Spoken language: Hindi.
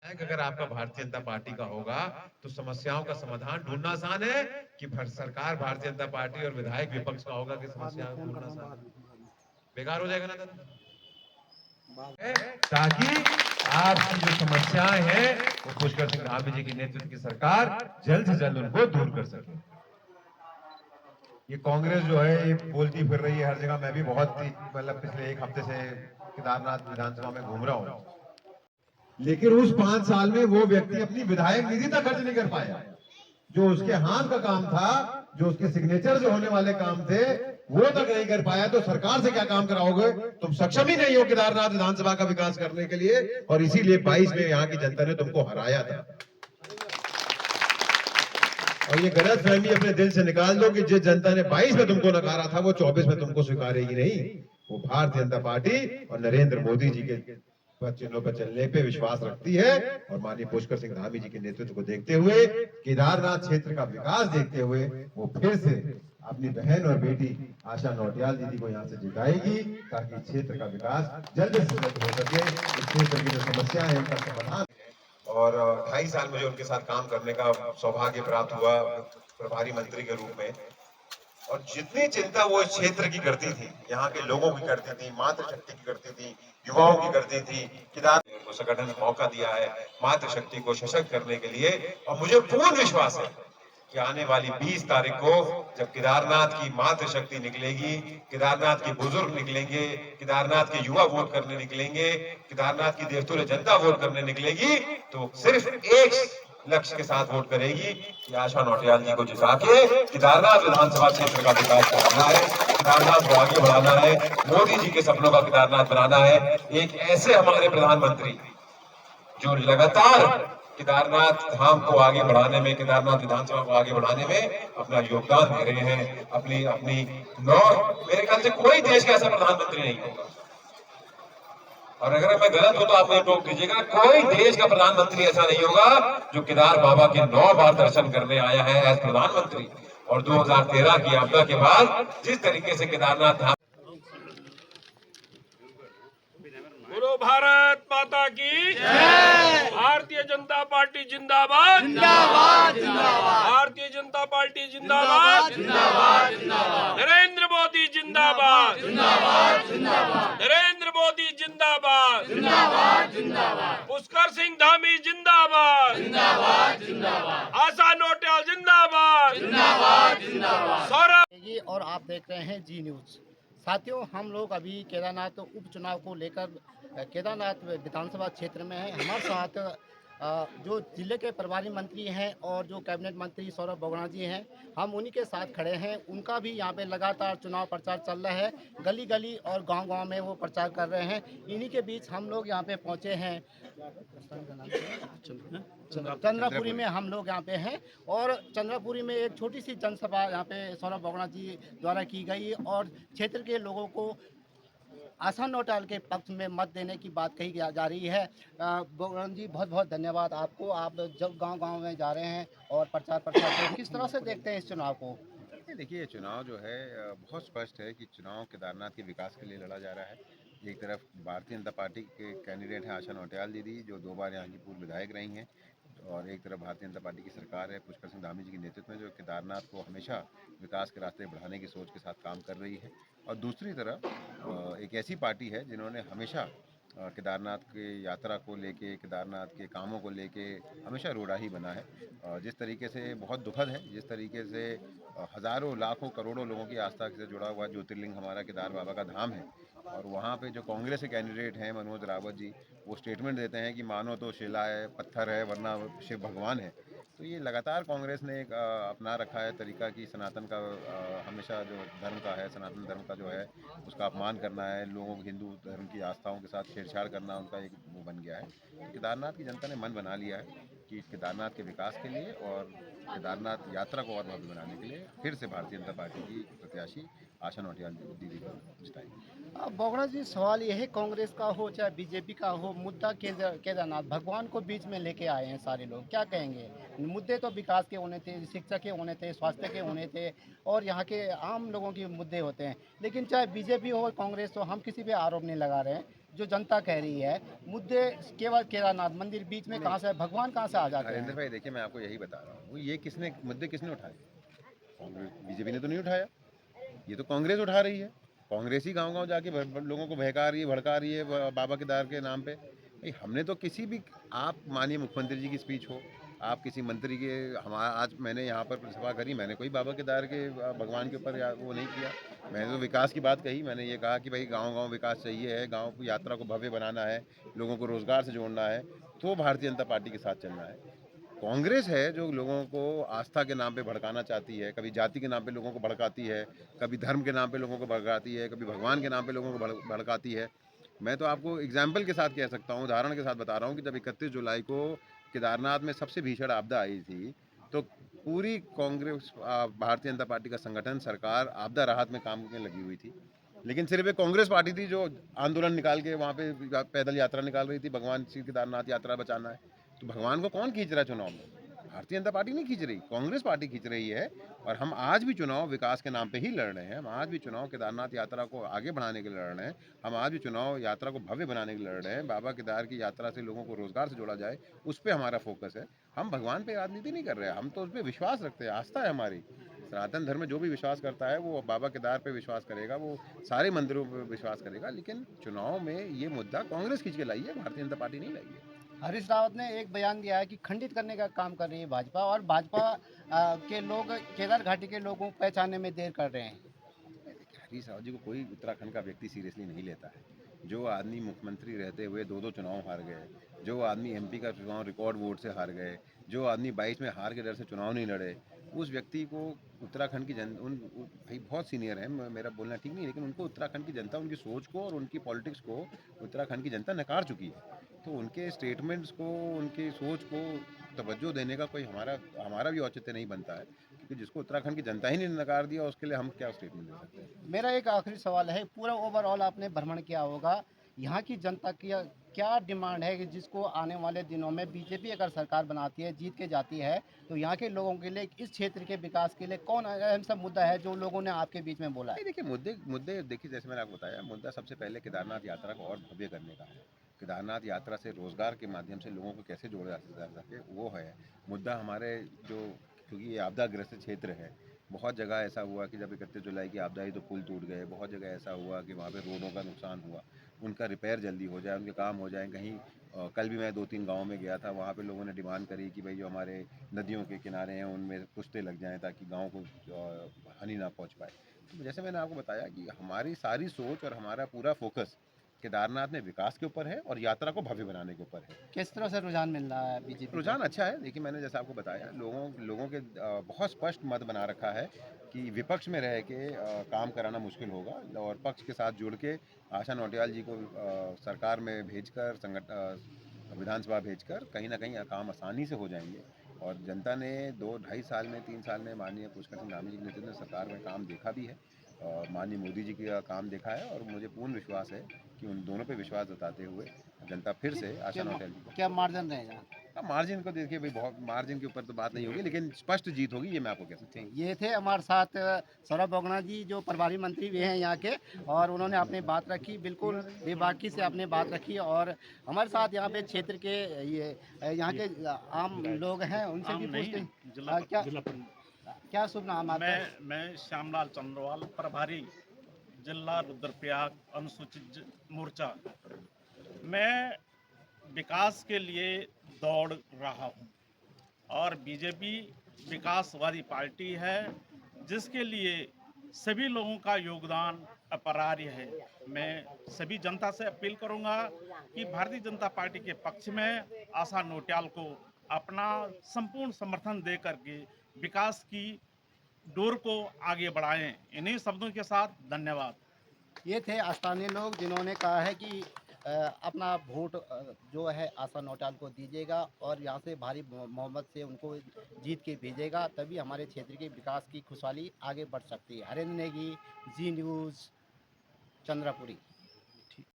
अगर आपका भारतीय जनता पार्टी का होगा तो समस्याओं का समाधान ढूंढना आसान है कि सरकार भारतीय जनता पार्टी और विधायक विपक्ष का होगा कि समस्या ढूंढना आसान है? बेकार हो जाएगा ना ताकि आपकी जो समस्याएं हैं वो पुष्कर सिंह धामी जी के नेतृत्व की सरकार जल्द से जल्द उनको दूर कर सके। ये कांग्रेस जो है ये बोलती फिर रही है हर जगह। मैं भी बहुत मतलब पिछले एक हफ्ते से केदारनाथ विधानसभा में घूम रहा हूँ, लेकिन उस 5 साल में वो व्यक्ति अपनी विधायक निधि तक खर्च नहीं कर पाया। जो उसके हाथ का काम था, जो उसके सिग्नेचर से होने वाले काम थे, वो तक नहीं कर पाया। तो सरकार से क्या काम कराओगे? तुम सक्षम ही नहीं हो केदारनाथ विधानसभा का विकास करने के लिए, और इसीलिए 22 में यहाँ की जनता ने तुमको हराया था। और ये गलत फहमी अपने दिल से निकाल दो कि जिस जनता ने 22 में तुमको नकारा था वो 24 में तुमको स्वीकारेगी नहीं। वो भारतीय जनता पार्टी और नरेंद्र मोदी जी के चिन्हों पर चलने पे विश्वास रखती है। और माननीय पुष्कर सिंह धामी जी के नेतृत्व को देखते हुए, केदारनाथ क्षेत्र का विकास देखते हुए, वो फिर से अपनी बहन और बेटी आशा नौटियाल दीदी को यहाँ से जिताएगी, ताकि क्षेत्र का विकास जल्द से जल्द हो सके। इस क्षेत्र की जो समस्या है उनका समाधान। और 2.5 साल मुझे उनके साथ काम करने का सौभाग्य प्राप्त हुआ प्रभारी मंत्री के रूप में। और जितनी चिंता वो इस क्षेत्र की करती थी, यहाँ के लोगों की करती थी, मातृशक्ति की करती थी, युवाओं की करती थी, केदार को संगठन ने मौका दिया है मातृशक्ति को सशक्त करने के लिए। और मुझे पूर्ण विश्वास है कि आने वाली 20 तारीख को जब केदारनाथ की मातृशक्ति निकलेगी, केदारनाथ के बुजुर्ग निकलेंगे, केदारनाथ के युवा वोट करने निकलेंगे, केदारनाथ की देवतुल्य जनता वोट करने निकलेगी, तो सिर्फ एक लक्ष्य के साथ वोट करेगी कि आशा नौटियाल जी को जिता के केदारनाथ विधानसभा क्षेत्र का विकास कराना है, केदारनाथ को आगे बढ़ाना है, मोदी जी के सपनों का केदारनाथ बनाना है। एक ऐसे हमारे प्रधानमंत्री जो लगातार केदारनाथ धाम को आगे बढ़ाने में, केदारनाथ विधानसभा को आगे बढ़ाने में अपना योगदान दे रहे हैं। अपनी अपनी नौ मेरे ख्याल से कोई देश का ऐसा प्रधानमंत्री नहीं होगा, और अगर मैं गलत हूं तो आप मुझे टोक दीजिएगा। कोई देश का प्रधानमंत्री ऐसा नहीं होगा जो केदार बाबा के 9 बार दर्शन करने आया है एज प्रधानमंत्री। और 2013 की आपदा के बाद जिस तरीके से केदारनाथ धाम। बोलो भारत माता की जय। भारतीय जनता पार्टी जिंदाबाद जिंदाबाद जिंदाबाद। भारतीय जनता पार्टी जिंदाबाद जिंदाबाद जिंदाबाद। नरेंद्र मोदी जिंदाबाद जिंदाबाद जिंदाबाद। नरेंद्र मोदी जिंदाबाद जिंदाबाद जिंदाबाद। पुष्कर सिंह धामी जिंदाबाद जिंदाबाद जिंदाबाद। आशा नौटियाल जिंदाबाद जिंदाबाद जिंदाबाद। सौरभ और आप देख रहे हैं जी न्यूज। साथियों, हम लोग अभी केदारनाथ उपचुनाव को लेकर केदारनाथ विधानसभा क्षेत्र में हैं। हमारे साथ जो जिले के प्रभारी मंत्री हैं और जो कैबिनेट मंत्री सौरभ बोगड़ा जी हैं, हम उन्हीं के साथ खड़े हैं। उनका भी यहाँ पे लगातार चुनाव प्रचार चल रहा है। गली गली और गांव-गांव में वो प्रचार कर रहे हैं। इन्हीं के बीच हम लोग यहाँ पे पहुँचे हैं। चंद्रापुरी में हम लोग यहाँ पे हैं, और चंद्रापुरी में एक छोटी सी जनसभा यहाँ पे सौरभ बोगड़ा जी द्वारा की गई, और क्षेत्र के लोगों को आशा नौटियाल के पक्ष में मत देने की बात कही जा रही है। बोगड़ा जी, बहुत बहुत धन्यवाद आपको। आप जब गांव-गांव में जा रहे हैं और प्रचार प्रसार, किस तरह से देखते हैं इस चुनाव को? देखिए, चुनाव जो है बहुत स्पष्ट है कि चुनाव केदारनाथ के विकास के लिए लड़ा जा रहा है। एक तरफ भारतीय जनता पार्टी के कैंडिडेट हैं आशा नौटियाल दीदी, जो 2 बार यहाँ की पूर्व विधायक रही हैं, और एक तरफ भारतीय जनता पार्टी की सरकार है पुष्कर सिंह धामी जी के नेतृत्व में, जो केदारनाथ को हमेशा विकास के रास्ते बढ़ाने की सोच के साथ काम कर रही है। और दूसरी तरफ एक ऐसी पार्टी है जिन्होंने हमेशा केदारनाथ की यात्रा को लेके, केदारनाथ के कामों को लेके हमेशा रोड़ा ही बना है। जिस तरीके से बहुत दुखद है, जिस तरीके से हज़ारों लाखों करोड़ों लोगों की आस्था से जुड़ा हुआ ज्योतिर्लिंग हमारा केदार बाबा का धाम है, और वहाँ पे जो कांग्रेस के कैंडिडेट हैं मनोज रावत जी, वो स्टेटमेंट देते हैं कि मानो तो शिला है, पत्थर है, वरना शिव भगवान है। तो ये लगातार कांग्रेस ने एक अपना रखा है तरीका कि सनातन का हमेशा जो धर्म का है, सनातन धर्म का जो है उसका अपमान करना है, लोगों को हिंदू धर्म की आस्थाओं के साथ छेड़छाड़ करना उनका एक वो बन गया है। तो केदारनाथ की जनता ने मन बना लिया है कि केदारनाथ के विकास के लिए और केदारनाथ यात्रा को और भव्य बनाने के लिए फिर से भारतीय जनता पार्टी की प्रत्याशी आशा नौटियाल दीदी को जिताएंगे। बोगड़ा जी, सवाल ये है, कांग्रेस का हो चाहे बीजेपी का हो, मुद्दा केदारनाथ भगवान को बीच में लेके आए हैं सारे लोग, क्या कहेंगे? मुद्दे तो विकास के होने थे, शिक्षा के होने थे, स्वास्थ्य के होने थे, और यहाँ के आम लोगों के मुद्दे होते हैं। लेकिन चाहे बीजेपी हो कांग्रेस हो, हम किसी पे आरोप नहीं लगा रहे हैं। जो जनता कह रही है, मुद्दे केवल केदारनाथ मंदिर बीच में कहाँ से, भगवान कहाँ से आ जाते हरेंद्र हैं? भाई देखिए, मैं आपको यही बता रहा हूँ, ये मुद्दे किसने उठाए? कांग्रेस, बीजेपी ने तो नहीं उठाया, ये तो कांग्रेस उठा रही है। कांग्रेस ही गांव-गांव जाके लोगों को बहका रही है, भड़का रही है बाबा केदार के नाम पे। भाई हमने तो किसी भी, आप मानिए मुख्यमंत्री जी की स्पीच हो, आप किसी मंत्री के, हमारा आज मैंने यहाँ पर सभा करी, मैंने कोई बाबा केदार के भगवान के ऊपर वो नहीं किया। मैंने तो विकास की बात कही, मैंने ये कहा कि भाई गाँव-गाँव विकास चाहिए है, गाँव की यात्रा को भव्य बनाना है, लोगों को रोजगार से जोड़ना है, तो भारतीय जनता पार्टी के साथ चलना है। कांग्रेस है जो लोगों को आस्था के नाम पे भड़काना चाहती है, कभी जाति के नाम पे लोगों को भड़काती है, कभी धर्म के नाम पे लोगों को भड़काती है, कभी भगवान के नाम पे लोगों को भड़काती है। मैं तो आपको एग्जाम्पल के साथ कह सकता हूँ, उदाहरण के साथ बता रहा हूँ कि जब 31 जुलाई को केदारनाथ में सबसे भीषण आपदा आई थी, तो पूरी कांग्रेस, भारतीय जनता पार्टी का संगठन, सरकार आपदा राहत में काम में लगी हुई थी। लेकिन सिर्फ एक कांग्रेस पार्टी थी जो आंदोलन निकाल के वहाँ पे पैदल यात्रा निकाल रही थी, भगवान श्री केदारनाथ यात्रा बचाना है। तो भगवान को कौन खींच रहा है चुनाव में? भारतीय जनता पार्टी नहीं खींच रही, कांग्रेस पार्टी खींच रही है। और हम आज भी चुनाव विकास के नाम पे ही लड़ रहे हैं, हम आज भी चुनाव केदारनाथ यात्रा को आगे बढ़ाने के लिए लड़ रहे हैं, हम आज भी चुनाव यात्रा को भव्य बनाने के लिए लड़ रहे हैं, बाबा केदार की यात्रा से लोगों को रोजगार से जोड़ा जाए, उस पर हमारा फोकस है। हम भगवान पे राजनीति नहीं कर रहे हैं, हम तो उस पर विश्वास रखते हैं, आस्था है हमारी। सनातन धर्म में जो भी विश्वास करता है वो बाबा केदार पे विश्वास करेगा, वो सारे मंदिरों पे विश्वास करेगा। लेकिन चुनाव में ये मुद्दा कांग्रेस खींच के लाई है, भारतीय जनता पार्टी नहीं लाई है। हरीश रावत ने एक बयान दिया है कि खंडित करने का काम कर रही है भाजपा, और भाजपा के लोग केदार घाटी के लोगों को पहचानने में देर कर रहे हैं। हरीश रावत जी को कोई उत्तराखंड का व्यक्ति सीरियसली नहीं लेता है। जो आदमी मुख्यमंत्री रहते हुए 2-2 चुनाव हार गए, जो आदमी एमपी का चुनाव रिकॉर्ड वोट से हार गए, जो आदमी 22 में हार के डर से चुनाव नहीं लड़े, उस व्यक्ति को उत्तराखंड की भाई बहुत सीनियर हैं, मेरा बोलना ठीक नहीं, लेकिन उनको उत्तराखंड की जनता, उनकी सोच को और उनकी पॉलिटिक्स को उत्तराखंड की जनता नकार चुकी है। तो उनके स्टेटमेंट्स को, उनकी सोच को तवज्जो देने का कोई हमारा हमारा भी औचित्य नहीं बनता है, क्योंकि जिसको उत्तराखंड की जनता ही ने नकार दिया, उसके लिए हम क्या स्टेटमेंट दे सकते हैं। मेरा एक आखिरी सवाल है, पूरा ओवरऑल आपने भ्रमण किया होगा, यहाँ की जनता की क्या डिमांड है कि जिसको आने वाले दिनों में बीजेपी अगर सरकार बनाती है, जीत के जाती है, तो यहाँ के लोगों के लिए, इस क्षेत्र के विकास के लिए कौन अहम सा मुद्दा है जो लोगों ने आपके बीच में बोला है? नहीं, देखिए मुद्दे मुद्दे देखिए, जैसे मैंने आपको बताया, मुद्दा सबसे पहले केदारनाथ यात्रा को और भव्य करने का है। केदारनाथ यात्रा से रोजगार के माध्यम से लोगों को कैसे जोड़ा जा सके, वो है मुद्दा हमारे जो, क्योंकि ये आपदाग्रस्त क्षेत्र है। बहुत जगह ऐसा हुआ कि जब 31 जुलाई की आपदा आई तो पुल टूट गए, बहुत जगह ऐसा हुआ कि वहाँ पे रोडों का नुकसान हुआ, उनका रिपेयर जल्दी हो जाए, उनके काम हो जाए। कहीं कल भी मैं 2-3 गाँव में गया था, वहाँ पे लोगों ने डिमांड करी कि भाई जो हमारे नदियों के किनारे हैं उनमें पुश्ते लग जाएँ, ताकि गाँव को हानि ना पहुँच पाए। तो जैसे मैंने आपको बताया कि हमारी सारी सोच और हमारा पूरा फोकस केदारनाथ में विकास के ऊपर है और यात्रा को भव्य बनाने के ऊपर है। किस तरह से रुझान मिल रहा है बीजेपी? रुझान अच्छा है। देखिए, मैंने जैसा आपको बताया, लोगों लोगों के बहुत स्पष्ट मत बना रखा है कि विपक्ष में रह के काम कराना मुश्किल होगा, और पक्ष के साथ जुड़ के आशा नौटियाल जी को सरकार में भेजकर, विधानसभा भेजकर कहीं ना कहीं काम आसानी से हो जाएंगे। और जनता ने 2-2.5 साल में, 3 साल में माननीय पुष्कर सिंह धामी जी के नेतृत्व में सरकार में काम देखा भी है, और माननीय मोदी जी का काम देखा है, और मुझे पूर्ण विश्वास है कि उन दोनों पे विश्वास जताते हुए जनता फिर से आशा नौटियाल जी को। क्या मार्जिन रहेगा? मार्जिन को देखिए भाई, बहुत मार्जिन के ऊपर तो बात नहीं होगी, लेकिन स्पष्ट जीत होगी, ये मैं आपको कह सकता हूँ। ये थे हमारे साथ सौरभ बोगना जी, जो प्रभारी मंत्री भी हैं यहाँ के, और उन्होंने अपनी बात रखी, बिल्कुल बेबाकी से अपनी बात रखी। और हमारे साथ यहाँ पे क्षेत्र के ये यहाँ के आम लोग हैं, उनसे भी पूछते हैं। क्या शुभ नाम आपका? मैं श्यामलाल चंद्रवाल, प्रभारी जिला रुद्रप्रयाग अनुसूचित मोर्चा। मैं विकास के लिए दौड़ रहा हूँ, और बीजेपी विकासवादी पार्टी है जिसके लिए सभी लोगों का योगदान अपरिहार्य है। मैं सभी जनता से अपील करूंगा कि भारतीय जनता पार्टी के पक्ष में आशा नौटियाल को अपना संपूर्ण समर्थन दे करके विकास की डोर को आगे बढ़ाएं। इन्हीं शब्दों के साथ धन्यवाद। ये थे स्थानीय लोग जिन्होंने कहा है कि अपना वोट जो है आशा नौटियाल को दीजिएगा, और यहाँ से भारी मोहम्मत से उनको जीत के भेजेगा, तभी हमारे क्षेत्र के विकास की खुशहाली आगे बढ़ सकती है। हरेंद्र नेगी, जी न्यूज़, चंद्रपुरी।